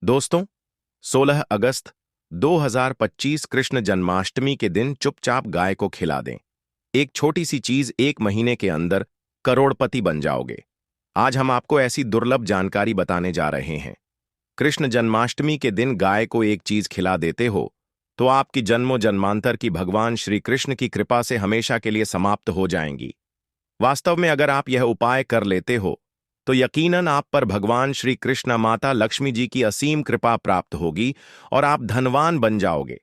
दोस्तों, 16 अगस्त 2025 कृष्ण जन्माष्टमी के दिन चुपचाप गाय को खिला दें। एक छोटी सी चीज 1 महीने के अंदर करोड़पति बन जाओगे। आज हम आपको ऐसी दुर्लभ जानकारी बताने जा रहे हैं। कृष्ण जन्माष्टमी के दिन गाय को एक चीज खिला देते हो तो आपकी जन्मों जन्मांतर की भगवान श्री कृष्ण की कृपा से हमेशा के लिए समाप्त हो जाएंगी। वास्तव में अगर आप यह उपाय कर लेते हो तो यकीनन आप पर भगवान श्री कृष्ण माता लक्ष्मी जी की असीम कृपा प्राप्त होगी और आप धनवान बन जाओगे।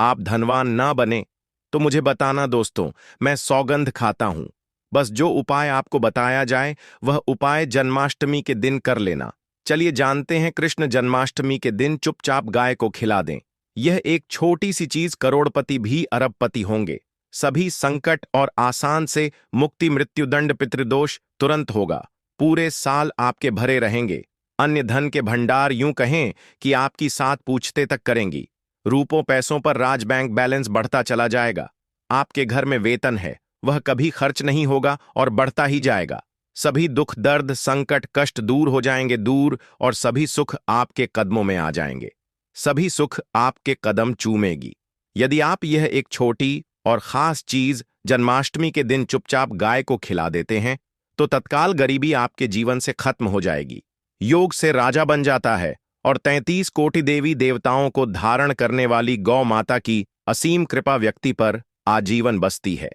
आप धनवान ना बने तो मुझे बताना दोस्तों, मैं सौगंध खाता हूं। बस जो उपाय आपको बताया जाए वह उपाय जन्माष्टमी के दिन कर लेना। चलिए जानते हैं। कृष्ण जन्माष्टमी के दिन चुपचाप गाय को खिला दें। यह एक छोटी सी चीज करोड़पति भी अरबपति होंगे। सभी संकट और आसान से मुक्ति, मृत्युदंड, पितृदोष तुरंत होगा। पूरे साल आपके भरे रहेंगे। अन्य धन के भंडार यूं कहें कि आपकी साथ पूछते तक करेंगी। रूपों पैसों पर राज बैंक बैलेंस बढ़ता चला जाएगा। आपके घर में वेतन है, वह कभी खर्च नहीं होगा और बढ़ता ही जाएगा। सभी दुख, दर्द, संकट, कष्ट दूर हो जाएंगे दूर, और सभी सुख आपके कदमों में आ जाएंगे। सभी सुख आपके कदम चूमेगी। यदि आप यह एक छोटी और खास चीज जन्माष्टमी के दिन चुपचाप गाय को खिला देते हैं तो तत्काल गरीबी आपके जीवन से खत्म हो जाएगी। योग से राजा बन जाता है और 33 कोटि देवी देवताओं को धारण करने वाली गौ माता की असीम कृपा व्यक्ति पर आजीवन बसती है।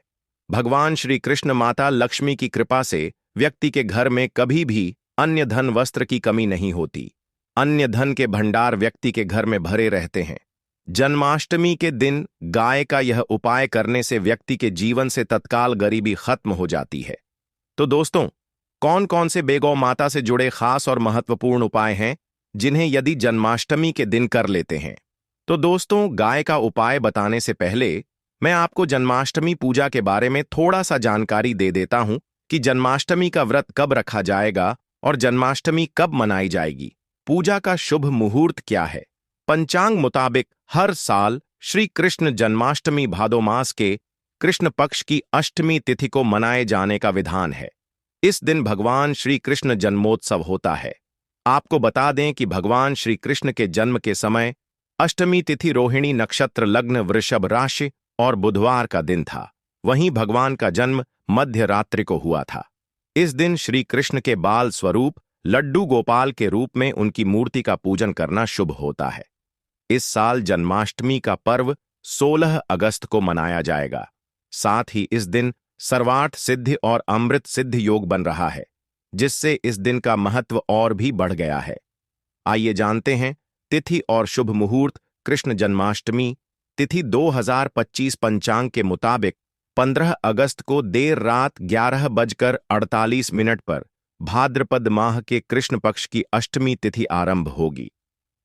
भगवान श्री कृष्ण माता लक्ष्मी की कृपा से व्यक्ति के घर में कभी भी अन्य धन वस्त्र की कमी नहीं होती। अन्य धन के भंडार व्यक्ति के घर में भरे रहते हैं। जन्माष्टमी के दिन गाय का यह उपाय करने से व्यक्ति के जीवन से तत्काल गरीबी खत्म हो जाती है। तो दोस्तों, कौन कौन से बेगौ माता से जुड़े खास और महत्वपूर्ण उपाय हैं जिन्हें यदि जन्माष्टमी के दिन कर लेते हैं? तो दोस्तों, गाय का उपाय बताने से पहले मैं आपको जन्माष्टमी पूजा के बारे में थोड़ा सा जानकारी दे देता हूं कि जन्माष्टमी का व्रत कब रखा जाएगा और जन्माष्टमी कब मनाई जाएगी। पूजा का शुभ मुहूर्त क्या है? पंचांग मुताबिक हर साल श्री कृष्ण जन्माष्टमी भादो मास के कृष्ण पक्ष की अष्टमी तिथि को मनाए जाने का विधान है। इस दिन भगवान श्री कृष्ण जन्मोत्सव होता है। आपको बता दें कि भगवान श्री कृष्ण के जन्म के समय अष्टमी तिथि रोहिणी नक्षत्र, लग्न वृषभ राशि और बुधवार का दिन था। वहीं भगवान का जन्म मध्य रात्रि को हुआ था। इस दिन श्री कृष्ण के बाल स्वरूप लड्डू गोपाल के रूप में उनकी मूर्ति का पूजन करना शुभ होता है। इस साल जन्माष्टमी का पर्व 16 अगस्त को मनाया जाएगा। साथ ही इस दिन सर्वार्थ सिद्धि और अमृत सिद्धि योग बन रहा है, जिससे इस दिन का महत्व और भी बढ़ गया है। आइए जानते हैं तिथि और शुभ मुहूर्त। कृष्ण जन्माष्टमी तिथि 2025 पंचांग के मुताबिक 15 अगस्त को देर रात 11:48 पर भाद्रपद माह के कृष्ण पक्ष की अष्टमी तिथि आरंभ होगी।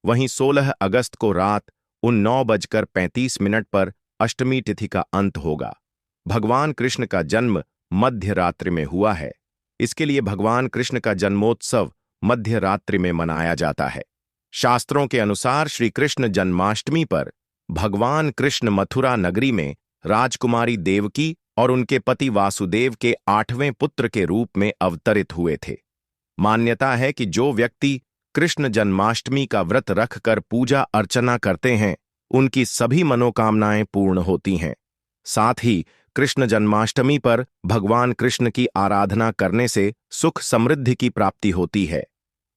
वहीं 16 अगस्त को रात 9:35 पर अष्टमी तिथि का अंत होगा। भगवान कृष्ण का जन्म मध्य रात्रि में हुआ है, इसके लिए भगवान कृष्ण का जन्मोत्सव मध्य रात्रि में मनाया जाता है। शास्त्रों के अनुसार श्री कृष्ण जन्माष्टमी पर भगवान कृष्ण मथुरा नगरी में राजकुमारी देवकी और उनके पति वासुदेव के 8वें पुत्र के रूप में अवतरित हुए थे। मान्यता है कि जो व्यक्ति कृष्ण जन्माष्टमी का व्रत रखकर पूजा अर्चना करते हैं, उनकी सभी मनोकामनाएं पूर्ण होती हैं। साथ ही कृष्ण जन्माष्टमी पर भगवान कृष्ण की आराधना करने से सुख समृद्धि की प्राप्ति होती है।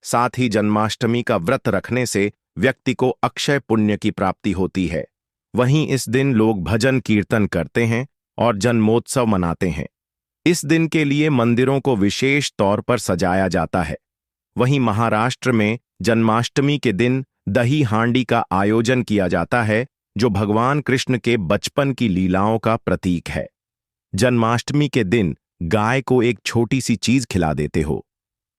साथ ही जन्माष्टमी का व्रत रखने से व्यक्ति को अक्षय पुण्य की प्राप्ति होती है। वहीं इस दिन लोग भजन कीर्तन करते हैं और जन्मोत्सव मनाते हैं। इस दिन के लिए मंदिरों को विशेष तौर पर सजाया जाता है। वहीं महाराष्ट्र में जन्माष्टमी के दिन दही हांडी का आयोजन किया जाता है, जो भगवान कृष्ण के बचपन की लीलाओं का प्रतीक है। जन्माष्टमी के दिन गाय को एक छोटी सी चीज खिला देते हो,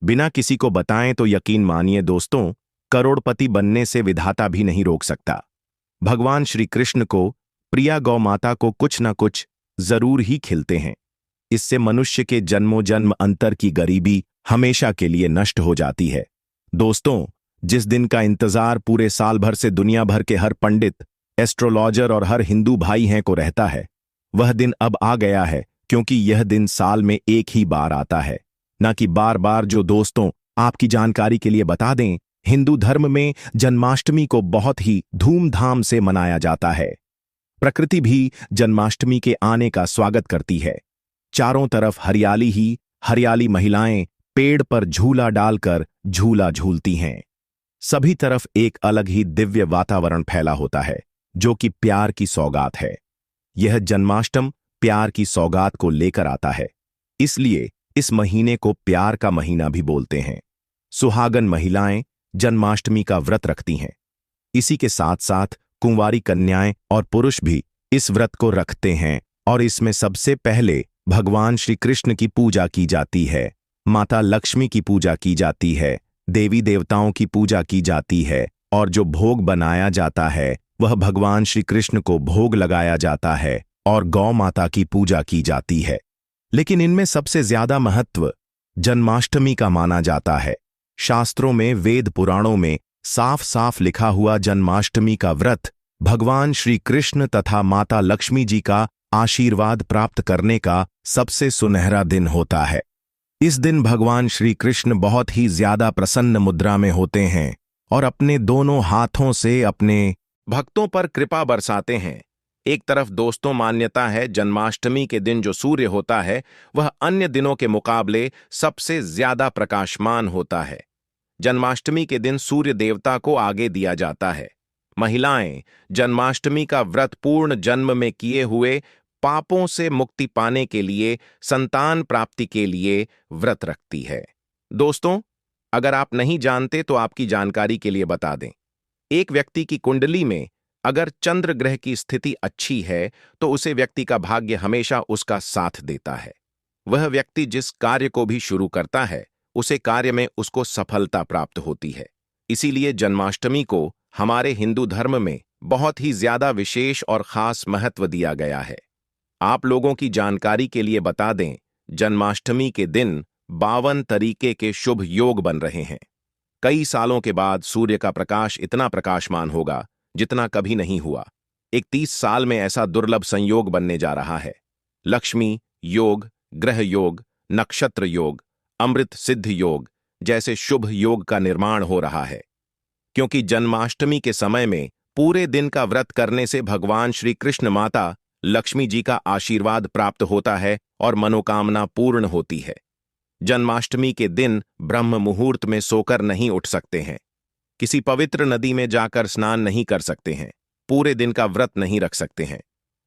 बिना किसी को बताएं तो यकीन मानिए दोस्तों, करोड़पति बनने से विधाता भी नहीं रोक सकता। भगवान श्री कृष्ण को प्रिया गौ माता को कुछ न कुछ जरूर ही खिलते हैं। इससे मनुष्य के जन्मों जन्म अंतर की गरीबी हमेशा के लिए नष्ट हो जाती है। दोस्तों, जिस दिन का इंतजार पूरे साल भर से दुनिया भर के हर पंडित, एस्ट्रोलॉजर और हर हिंदू भाई हैं को रहता है, वह दिन अब आ गया है, क्योंकि यह दिन साल में एक ही बार आता है, न कि बार बार। जो दोस्तों आपकी जानकारी के लिए बता दें, हिंदू धर्म में जन्माष्टमी को बहुत ही धूमधाम से मनाया जाता है। प्रकृति भी जन्माष्टमी के आने का स्वागत करती है। चारों तरफ हरियाली ही हरियाली, महिलाएं पेड़ पर झूला डालकर झूला झूलती हैं। सभी तरफ एक अलग ही दिव्य वातावरण फैला होता है, जो कि प्यार की सौगात है। यह जन्माष्टमी प्यार की सौगात को लेकर आता है, इसलिए इस महीने को प्यार का महीना भी बोलते हैं। सुहागन महिलाएं जन्माष्टमी का व्रत रखती हैं। इसी के साथ साथ कुंवारी कन्याएं और पुरुष भी इस व्रत को रखते हैं और इसमें सबसे पहले भगवान श्री कृष्ण की पूजा की जाती है, माता लक्ष्मी की पूजा की जाती है, देवी देवताओं की पूजा की जाती है और जो भोग बनाया जाता है वह भगवान श्री कृष्ण को भोग लगाया जाता है और गौ माता की पूजा की जाती है। लेकिन इनमें सबसे ज्यादा महत्व जन्माष्टमी का माना जाता है। शास्त्रों में, वेद पुराणों में साफ साफ लिखा हुआ जन्माष्टमी का व्रत भगवान श्री कृष्ण तथा माता लक्ष्मी जी का आशीर्वाद प्राप्त करने का सबसे सुनहरा दिन होता है। इस दिन भगवान श्री कृष्ण बहुत ही ज्यादा प्रसन्न मुद्रा में होते हैं और अपने दोनों हाथों से अपने भक्तों पर कृपा बरसाते हैं। एक तरफ दोस्तों मान्यता है जन्माष्टमी के दिन जो सूर्य होता है वह अन्य दिनों के मुकाबले सबसे ज्यादा प्रकाशमान होता है। जन्माष्टमी के दिन सूर्य देवता को आगे दिया जाता है। महिलाएं जन्माष्टमी का व्रत पूर्ण जन्म में किए हुए पापों से मुक्ति पाने के लिए, संतान प्राप्ति के लिए व्रत रखती है। दोस्तों, अगर आप नहीं जानते तो आपकी जानकारी के लिए बता दें, एक व्यक्ति की कुंडली में अगर चंद्र ग्रह की स्थिति अच्छी है तो उसे व्यक्ति का भाग्य हमेशा उसका साथ देता है। वह व्यक्ति जिस कार्य को भी शुरू करता है उसे कार्य में उसको सफलता प्राप्त होती है। इसीलिए जन्माष्टमी को हमारे हिंदू धर्म में बहुत ही ज्यादा विशेष और खास महत्व दिया गया है। आप लोगों की जानकारी के लिए बता दें, जन्माष्टमी के दिन 52 तरीके के शुभ योग बन रहे हैं। कई सालों के बाद सूर्य का प्रकाश इतना प्रकाशमान होगा जितना कभी नहीं हुआ। 31 साल में ऐसा दुर्लभ संयोग बनने जा रहा है। लक्ष्मी योग, ग्रह योग, नक्षत्र योग, अमृत सिद्ध योग जैसे शुभ योग का निर्माण हो रहा है। क्योंकि जन्माष्टमी के समय में पूरे दिन का व्रत करने से भगवान श्री कृष्ण माता लक्ष्मी जी का आशीर्वाद प्राप्त होता है और मनोकामना पूर्ण होती है। जन्माष्टमी के दिन ब्रह्म मुहूर्त में सोकर नहीं उठ सकते हैं, किसी पवित्र नदी में जाकर स्नान नहीं कर सकते हैं, पूरे दिन का व्रत नहीं रख सकते हैं।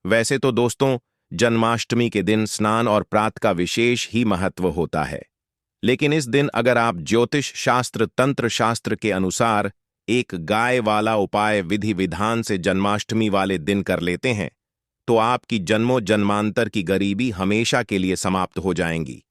वैसे तो दोस्तों, जन्माष्टमी के दिन स्नान और प्रात का विशेष ही महत्व होता है, लेकिन इस दिन अगर आप ज्योतिष शास्त्र, तंत्र शास्त्र के अनुसार एक गाय वाला उपाय विधि विधान से जन्माष्टमी वाले दिन कर लेते हैं तो आपकी जन्मों जन्मांतर की गरीबी हमेशा के लिए समाप्त हो जाएंगी।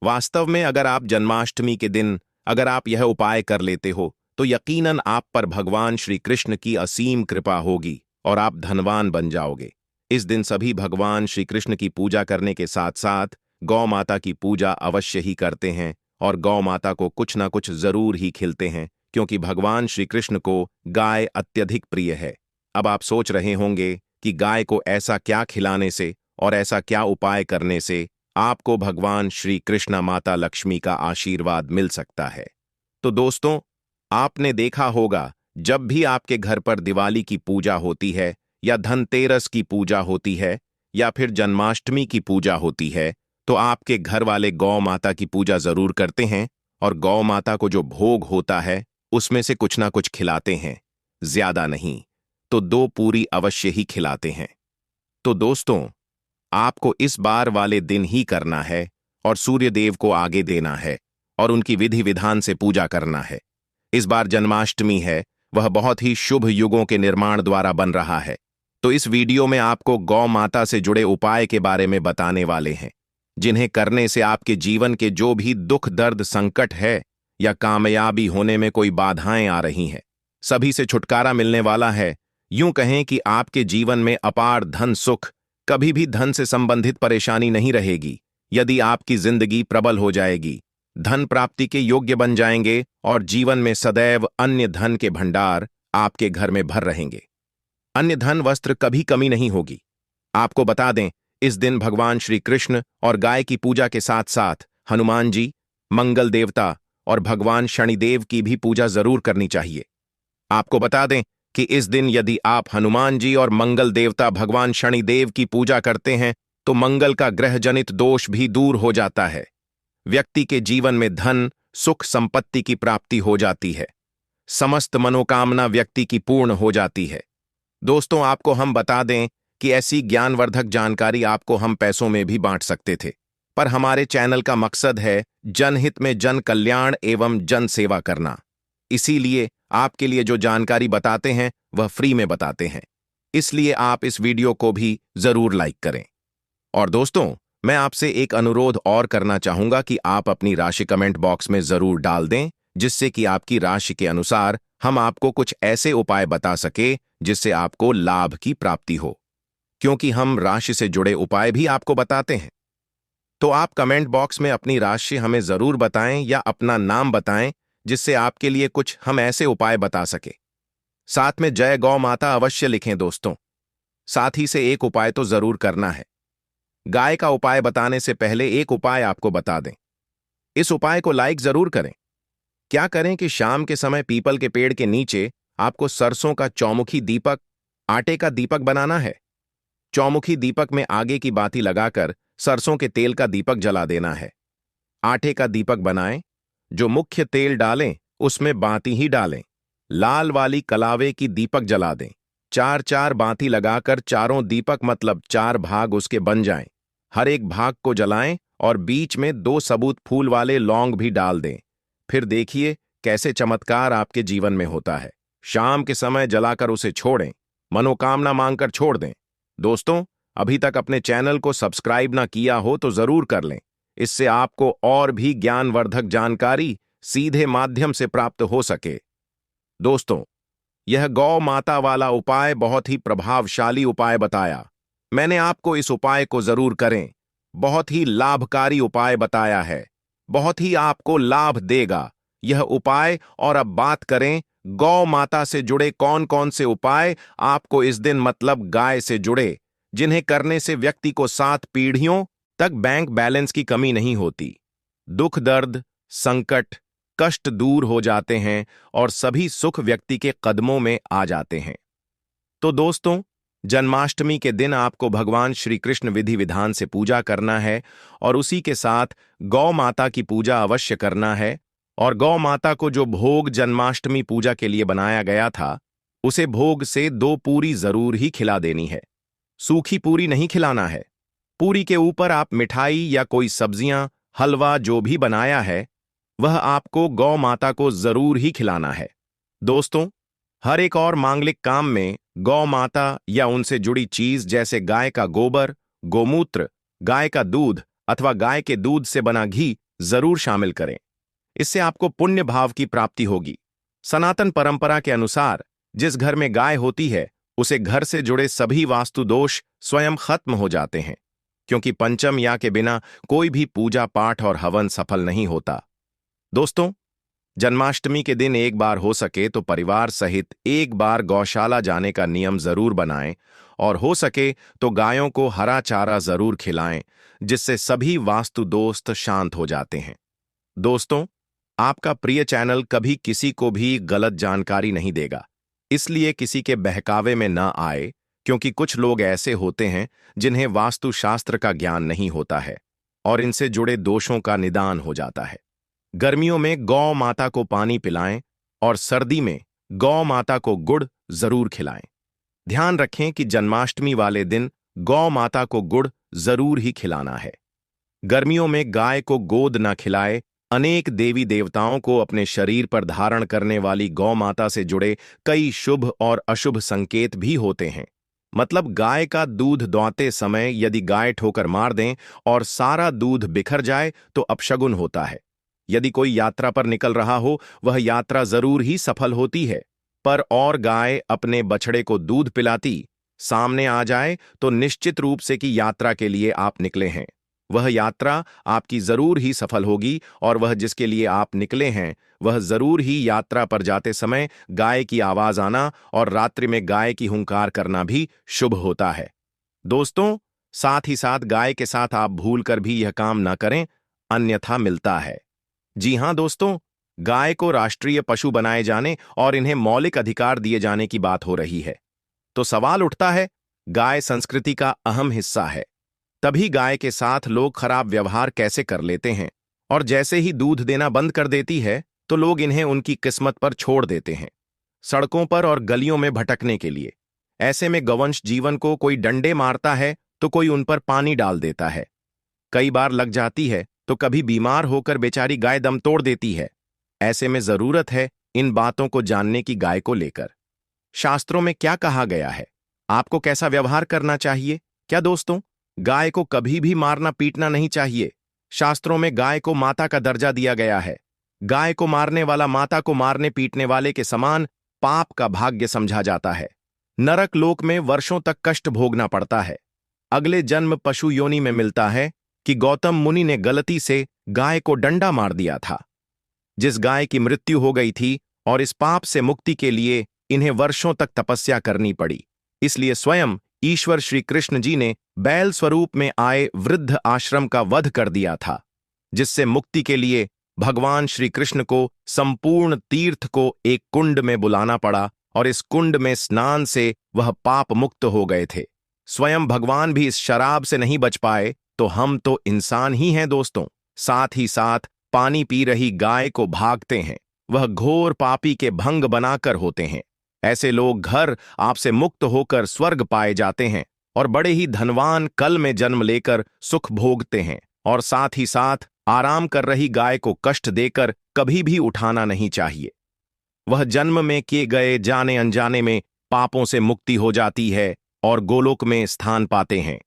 वास्तव में अगर आप जन्माष्टमी के दिन अगर आप यह उपाय कर लेते हो तो यकीनन आप पर भगवान श्री कृष्ण की असीम कृपा होगी और आप धनवान बन जाओगे। इस दिन सभी भगवान श्री कृष्ण की पूजा करने के साथ साथ गौ माता की पूजा अवश्य ही करते हैं और गौ माता को कुछ ना कुछ जरूर ही खिलते हैं, क्योंकि भगवान श्री कृष्ण को गाय अत्यधिक प्रिय है। अब आप सोच रहे होंगे कि गाय को ऐसा क्या खिलाने से और ऐसा क्या उपाय करने से आपको भगवान श्री कृष्ण माता लक्ष्मी का आशीर्वाद मिल सकता है। तो दोस्तों, आपने देखा होगा जब भी आपके घर पर दिवाली की पूजा होती है या धनतेरस की पूजा होती है या फिर जन्माष्टमी की पूजा होती है तो आपके घर वाले गौ माता की पूजा जरूर करते हैं और गौ माता को जो भोग होता है उसमें से कुछ ना कुछ खिलाते हैं, ज्यादा नहीं तो 2 पूरी अवश्य ही खिलाते हैं। तो दोस्तों, आपको इस बार वाले दिन ही करना है और सूर्य देव को आगे देना है और उनकी विधि विधान से पूजा करना है। इस बार जन्माष्टमी है, वह बहुत ही शुभ युगों के निर्माण द्वारा बन रहा है। तो इस वीडियो में आपको गौ माता से जुड़े उपाय के बारे में बताने वाले हैं, जिन्हें करने से आपके जीवन के जो भी दुख, दर्द, संकट है या कामयाबी होने में कोई बाधाएं आ रही हैं, सभी से छुटकारा मिलने वाला है। यूं कहें कि आपके जीवन में अपार धन सुख, कभी भी धन से संबंधित परेशानी नहीं रहेगी। यदि आपकी जिंदगी प्रबल हो जाएगी, धन प्राप्ति के योग्य बन जाएंगे और जीवन में सदैव अन्य धन के भंडार आपके घर में भर रहेंगे। अन्य धन वस्त्र कभी कमी नहीं होगी। आपको बता दें, इस दिन भगवान श्री कृष्ण और गाय की पूजा के साथ साथ हनुमान जी, मंगल देवता और भगवान शनिदेव की भी पूजा जरूर करनी चाहिए। आपको बता दें कि इस दिन यदि आप हनुमान जी और मंगल देवता भगवान शनिदेव की पूजा करते हैं तो मंगल का ग्रह जनित दोष भी दूर हो जाता है। व्यक्ति के जीवन में धन, सुख, संपत्ति की प्राप्ति हो जाती है। समस्त मनोकामना व्यक्ति की पूर्ण हो जाती है। दोस्तों, आपको हम बता दें कि ऐसी ज्ञानवर्धक जानकारी आपको हम पैसों में भी बांट सकते थे, पर हमारे चैनल का मकसद है जनहित में जन कल्याण एवं जन सेवा करना। इसीलिए आपके लिए जो जानकारी बताते हैं वह फ्री में बताते हैं। इसलिए आप इस वीडियो को भी जरूर लाइक करें। और दोस्तों, मैं आपसे एक अनुरोध और करना चाहूंगा कि आप अपनी राशि कमेंट बॉक्स में जरूर डाल दें, जिससे कि आपकी राशि के अनुसार हम आपको कुछ ऐसे उपाय बता सके जिससे आपको लाभ की प्राप्ति हो, क्योंकि हम राशि से जुड़े उपाय भी आपको बताते हैं। तो आप कमेंट बॉक्स में अपनी राशि हमें जरूर बताएं या अपना नाम बताएं, जिससे आपके लिए कुछ हम ऐसे उपाय बता सके। साथ में जय गौ माता अवश्य लिखें दोस्तों। साथ ही से एक उपाय तो जरूर करना है। गाय का उपाय बताने से पहले एक उपाय आपको बता दें। इस उपाय को लाइक जरूर करें। क्या करें कि शाम के समय पीपल के पेड़ के नीचे आपको सरसों का चौमुखी दीपक, आटे का दीपक बनाना है। चौमुखी दीपक में आगे की बाती लगाकर सरसों के तेल का दीपक जला देना है। आटे का दीपक बनाएं, जो मुख्य तेल डालें उसमें बाती ही डालें। लाल वाली कलावे की दीपक जला दें। 4-4 बाती लगाकर चारों दीपक मतलब 4 भाग उसके बन जाएं। हर एक भाग को जलाएं और बीच में 2 सबूत फूल वाले लौंग भी डाल दें। फिर देखिए कैसे चमत्कार आपके जीवन में होता है। शाम के समय जलाकर उसे छोड़ें, मनोकामना मांगकर छोड़ दें। दोस्तों, अभी तक अपने चैनल को सब्सक्राइब ना किया हो तो जरूर कर लें। इससे आपको और भी ज्ञानवर्धक जानकारी सीधे माध्यम से प्राप्त हो सके। दोस्तों, यह गौ माता वाला उपाय बहुत ही प्रभावशाली उपाय बताया। मैंने आपको इस उपाय को जरूर करें। बहुत ही लाभकारी उपाय बताया है। बहुत ही आपको लाभ देगा यह उपाय। और अब बात करें गौ माता से जुड़े कौन कौन से उपाय आपको इस दिन मतलब गाय से जुड़े, जिन्हें करने से व्यक्ति को 7 पीढ़ियों तक बैंक बैलेंस की कमी नहीं होती। दुख, दर्द, संकट, कष्ट दूर हो जाते हैं और सभी सुख व्यक्ति के कदमों में आ जाते हैं। तो दोस्तों, जन्माष्टमी के दिन आपको भगवान श्री कृष्ण विधि विधान से पूजा करना है और उसी के साथ गौ माता की पूजा अवश्य करना है। और गौ माता को जो भोग जन्माष्टमी पूजा के लिए बनाया गया था, उसे भोग से 2 पूरी जरूर ही खिला देनी है। सूखी पूरी नहीं खिलाना है। पूरी के ऊपर आप मिठाई या कोई सब्जियां, हलवा जो भी बनाया है वह आपको गौ माता को जरूर ही खिलाना है। दोस्तों, हर एक और मांगलिक काम में गौ माता या उनसे जुड़ी चीज जैसे गाय का गोबर, गोमूत्र, गाय का दूध अथवा गाय के दूध से बना घी जरूर शामिल करें। इससे आपको पुण्य भाव की प्राप्ति होगी। सनातन परंपरा के अनुसार जिस घर में गाय होती है उसे घर से जुड़े सभी वास्तु दोष स्वयं खत्म हो जाते हैं, क्योंकि पंचम या के बिना कोई भी पूजा पाठ और हवन सफल नहीं होता। दोस्तों, जन्माष्टमी के दिन एक बार हो सके तो परिवार सहित एक बार गौशाला जाने का नियम जरूर बनाएं और हो सके तो गायों को हरा चारा जरूर खिलाएं, जिससे सभी वास्तु दोस्त शांत हो जाते हैं। दोस्तों, आपका प्रिय चैनल कभी किसी को भी गलत जानकारी नहीं देगा, इसलिए किसी के बहकावे में न आए, क्योंकि कुछ लोग ऐसे होते हैं जिन्हें वास्तुशास्त्र का ज्ञान नहीं होता है और इनसे जुड़े दोषों का निदान हो जाता है। गर्मियों में गौ माता को पानी पिलाएं और सर्दी में गौ माता को गुड़ जरूर खिलाएं। ध्यान रखें कि जन्माष्टमी वाले दिन गौ माता को गुड़ जरूर ही खिलाना है। गर्मियों में गाय को गोद न खिलाए। अनेक देवी देवताओं को अपने शरीर पर धारण करने वाली गौ माता से जुड़े कई शुभ और अशुभ संकेत भी होते हैं। मतलब गाय का दूध दुहते समय यदि गाय ठोकर मार दें और सारा दूध बिखर जाए तो अपशगुन होता है। यदि कोई यात्रा पर निकल रहा हो, वह यात्रा जरूर ही सफल होती है। पर और गाय अपने बछड़े को दूध पिलाती सामने आ जाए तो निश्चित रूप से कि यात्रा के लिए आप निकले हैं, वह यात्रा आपकी जरूर ही सफल होगी और वह जिसके लिए आप निकले हैं वह जरूर ही यात्रा पर जाते समय गाय की आवाज आना और रात्रि में गाय की हुंकार करना भी शुभ होता है। दोस्तों, साथ ही साथ गाय के साथ आप भूल कर भी यह काम न करें, अन्यथा मिलता है। जी हां दोस्तों, गाय को राष्ट्रीय पशु बनाए जाने और इन्हें मौलिक अधिकार दिए जाने की बात हो रही है। तो सवाल उठता है, गाय संस्कृति का अहम हिस्सा है, तभी गाय के साथ लोग खराब व्यवहार कैसे कर लेते हैं, और जैसे ही दूध देना बंद कर देती है तो लोग इन्हें उनकी किस्मत पर छोड़ देते हैं, सड़कों पर और गलियों में भटकने के लिए। ऐसे में गौवंश जीवन को कोई डंडे मारता है तो कोई उन पर पानी डाल देता है, कई बार लग जाती है तो कभी बीमार होकर बेचारी गाय दम तोड़ देती है। ऐसे में जरूरत है इन बातों को जानने की गाय को लेकर। शास्त्रों में क्या कहा गया है, आपको कैसा व्यवहार करना चाहिए? क्या दोस्तों, गाय को कभी भी मारना पीटना नहीं चाहिए। शास्त्रों में गाय को माता का दर्जा दिया गया है। गाय को मारने वाला माता को मारने पीटने वाले के समान पाप का भाग्य समझा जाता है। नरक लोक में वर्षों तक कष्ट भोगना पड़ता है। अगले जन्म पशु योनि में मिलता है कि गौतम मुनि ने गलती से गाय को डंडा मार दिया था, जिस गाय की मृत्यु हो गई थी, और इस पाप से मुक्ति के लिए इन्हें वर्षों तक तपस्या करनी पड़ी। इसलिए स्वयं ईश्वर श्री कृष्ण जी ने बैल स्वरूप में आए वृद्ध आश्रम का वध कर दिया था, जिससे मुक्ति के लिए भगवान श्री कृष्ण को संपूर्ण तीर्थ को एक कुंड में बुलाना पड़ा, और इस कुंड में स्नान से वह पाप मुक्त हो गए थे। स्वयं भगवान भी इस शराब से नहीं बच पाए, तो हम तो इंसान ही हैं दोस्तों। साथ ही साथ पानी पी रही गाय को भागते हैं, वह घोर पापी के भंग बनाकर होते हैं। ऐसे लोग घर आपसे मुक्त होकर स्वर्ग पाए जाते हैं और बड़े ही धनवान कल में जन्म लेकर सुख भोगते हैं। और साथ ही साथ आराम कर रही गाय को कष्ट देकर कभी भी उठाना नहीं चाहिए। वह जन्म में किए गए जाने अनजाने में पापों से मुक्ति हो जाती है और गोलोक में स्थान पाते हैं।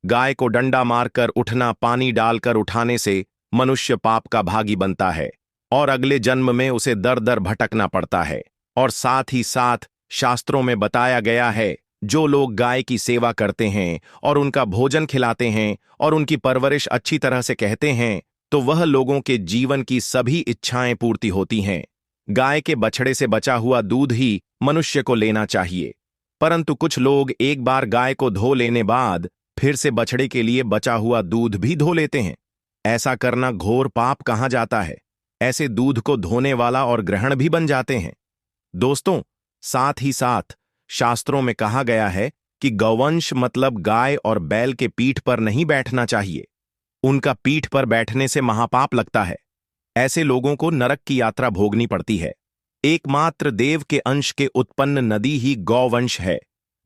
गाय को डंडा मारकर उठना, पानी डालकर उठाने से मनुष्य पाप का भागी बनता है और अगले जन्म में उसे दर दर भटकना पड़ता है। और साथ ही साथ शास्त्रों में बताया गया है, जो लोग गाय की सेवा करते हैं और उनका भोजन खिलाते हैं और उनकी परवरिश अच्छी तरह से कहते हैं, तो वह लोगों के जीवन की सभी इच्छाएं पूर्ति होती हैं। गाय के बछड़े से बचा हुआ दूध ही मनुष्य को लेना चाहिए, परंतु कुछ लोग एक बार गाय को धो लेने बाद फिर से बछड़े के लिए बचा हुआ दूध भी धो लेते हैं। ऐसा करना घोर पाप कहा जाता है। ऐसे दूध को धोने वाला और ग्रहण भी बन जाते हैं। दोस्तों, साथ ही साथ शास्त्रों में कहा गया है कि गौवंश मतलब गाय और बैल के पीठ पर नहीं बैठना चाहिए। उनका पीठ पर बैठने से महापाप लगता है। ऐसे लोगों को नरक की यात्रा भोगनी पड़ती है। एकमात्र देव के अंश के उत्पन्न नदी ही गौवंश है,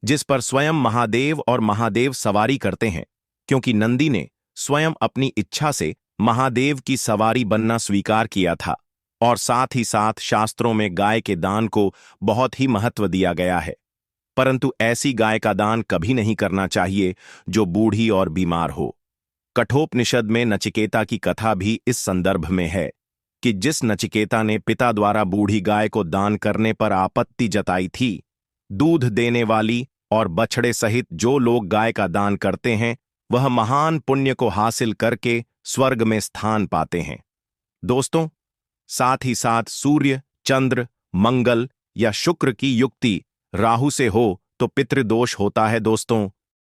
जिस पर स्वयं महादेव और महादेव सवारी करते हैं, क्योंकि नंदी ने स्वयं अपनी इच्छा से महादेव की सवारी बनना स्वीकार किया था। और साथ ही साथ शास्त्रों में गाय के दान को बहुत ही महत्व दिया गया है, परंतु ऐसी गाय का दान कभी नहीं करना चाहिए जो बूढ़ी और बीमार हो। कठोपनिषद में नचिकेता की कथा भी इस संदर्भ में है कि जिस नचिकेता ने पिता द्वारा बूढ़ी गाय को दान करने पर आपत्ति जताई थी, दूध देने वाली और बछड़े सहित जो लोग गाय का दान करते हैं, वह महान पुण्य को हासिल करके स्वर्ग में स्थान पाते हैं। दोस्तों, साथ ही साथ सूर्य, चंद्र, मंगल या शुक्र की युक्ति राहु से हो तो पितृदोष होता है दोस्तों।